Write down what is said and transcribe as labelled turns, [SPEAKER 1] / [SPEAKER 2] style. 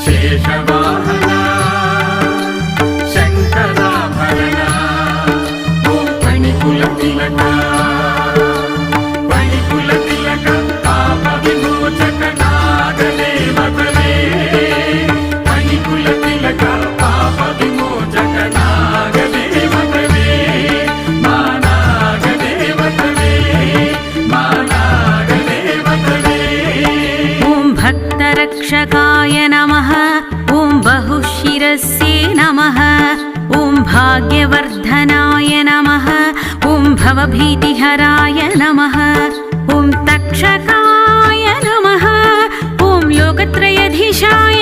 [SPEAKER 1] शेषवाहन शङ्कराभरण ॐ फणिकुलतिलक फणिकुलतिलक पापविमोचक नागदेवतवे फणिकुलतिलक पापविमोचक नागदेवतवे मा नागदेवतवे मा नागदेवतवे
[SPEAKER 2] ॐ भक्तरक्षकाय नमः ॐ बहुशिरस्ये नमः ॐ भाग्यवर्धनाय नमः ॐ भवभीतिहराय नमः ॐ तक्षकाय नमः ॐ लोकत्रयधीशाय